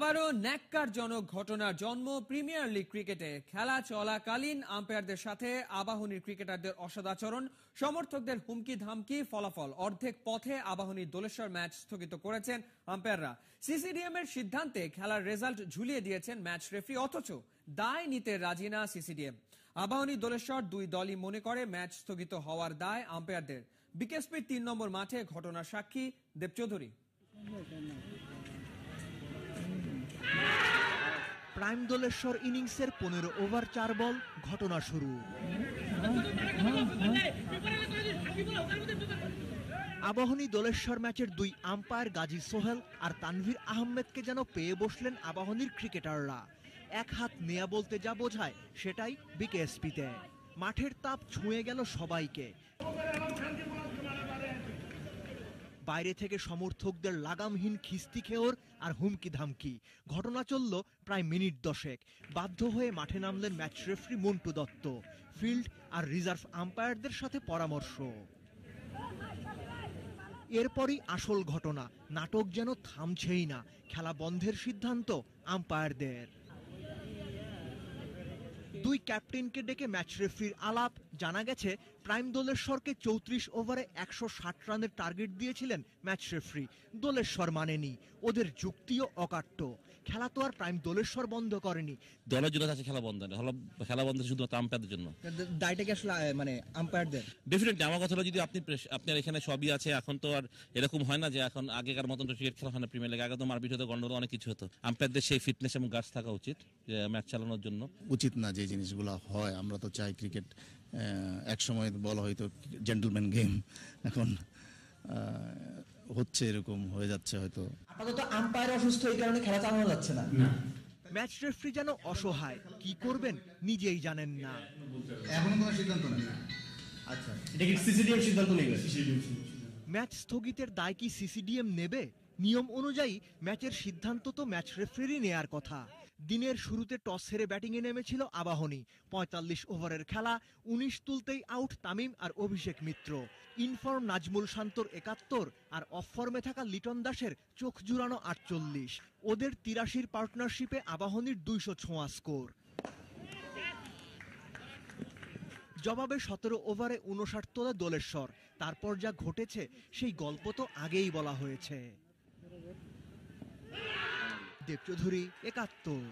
আবারও ন্যাক্কারজনক ঘটনার জন্ম প্রিমিয়ার লিগ ক্রিকেটে। খেলা চলাকালীন আম্পায়ারদের সাথে আবাহনীর ক্রিকেটারদের অসদাচরণ, সমর্থকদের হুমকি ধামকি, ফলাফল অর্ধেক পথে আবাহনীর দোলেশ্বর ম্যাচ স্থগিত করেছেন আম্পায়াররা। সিসিডিএম এর সিদ্ধান্তে খেলার রেজাল্ট ঝুলিয়ে দিয়েছেন ম্যাচ রেফারি, অথচ দায় নিতে রাজি না সিসিডিএম। আবাহনী দোলেশ্বর দুই দলই মনে করে ম্যাচ স্থগিত হওয়ার দায় আম্পায়ারদের। বিকেএসপির ৩ নম্বর মাঠে ঘটনার সাক্ষী দেব চৌধুরী। প্রাইম দোলেশ্বর ইনিংসের 15 ওভার 4 বল ঘটনা শুরু। আবাহনী দোলেশ্বর ম্যাচের দুই আম্পায়ার গাজী সোহেল আর তানভীর আহমেদকে যেন পেয়ে বসলেন আবাহনীর ক্রিকেটাররা। এক হাত নেয়া বলতে যা বোঝায় সেটাই বিকেএসপিতে। মাঠের তাপ ছুঁয়ে গেল সবাইকে। বাইরে থেকে সমর্থকদের লাগামহীন খিস্তি খেওর আর হুমকি ধামকি। ঘটনা চলল প্রায় মিনিট 10। বাধ্য হয়ে মাঠে নামলেন match referee Montu Dutta. Field আর রিজার্ভ আম্পায়ারদের সাথে পরামর্শ। এরপরই আসল ঘটনা। নাটক যেন থামছেই না। খেলা বন্ধের সিদ্ধান্ত আম্পায়ারদের। দুই ক্যাপ্টেনকে ডেকে ম্যাচ রেফারির আলাপ। জানা গেছে প্রাইম দোলেশ্বরকে 34 ওভারে 160 রানের টার্গেট দিয়েছিলেন ম্যাচ রেফারি। দোলেশ্বর মানেনি। ওদের যুক্তিও অকাট্য। খেলা তো আর প্রাইম দোলেশ্বর বন্ধ করেনি। দলের জন্য আছে খেলা বন্ধ না, খেলা বন্ধ শুধুমাত্র আম্পায়ারদের জন্য। দায়টা কি আসলে মানে আম্পায়ারদের? ডেফিনেটলি আমার কথা হলো, যদি আপনার এখানে সবই আছে, এখন তো আর এরকম হয় না যে এখন আগেকার মতন ক্রিকেট খেলা হয় না প্রিমিয়ার লিগ। আগে তো মারপিট হতো, গন্ডগোল অনেক কিছু হতো। আম্পায়ারদের সেই ফিটনেস এবং গাছ থাকা উচিত যে ম্যাচ চালানোর জন্য। উচিত না যে জিনিসগুলো হয়। আমরা তো চাই ক্রিকেট, এক সময় বলা হয়তো জেন্টলম্যান গেম, এখন হচ্ছে এরকম হয়ে যাচ্ছে হয়তো। আপাতত আম্পায়ার অসুস্থ, এই কারণে খেলা চালানো যাচ্ছে না। ম্যাচ রেফারি যেন অসহায়, কি করবেন নিজেই জানেন না। এখন কোনো সিদ্ধান্ত নেই। আচ্ছা, এটা কি সিসিডিএম সিদ্ধান্ত নেবে? ম্যাচ স্থগিতের দায় কি সিসিডিএম নেবে? নিয়ম অনুযায়ী ম্যাচের সিদ্ধান্ত তো ম্যাচ রেফারি নেয়ার কথা। দিনের শুরুতে টস হেরে ব্যাটিংয়ে নেমেছিল আবাহনী। 45 ওভারের খেলা। 19 তুলতেই আউট তামিম আর অভিষেক মিত্র। ইনফর্ম নাজমুল শান্তর 71 আর অফ ফর্মে থাকা লিটন দাসের চোখ জুড়ানো 48। ওদের 83 পার্টনারশিপে আবাহনীর 200 ছোঁয়া স্কোর। জবাবে 17 ওভারে 59 তোলে দোলেশ্বর। তারপর যা ঘটেছে সেই গল্প তো আগেই বলা হয়েছে। দেব চৌধুরী, 71।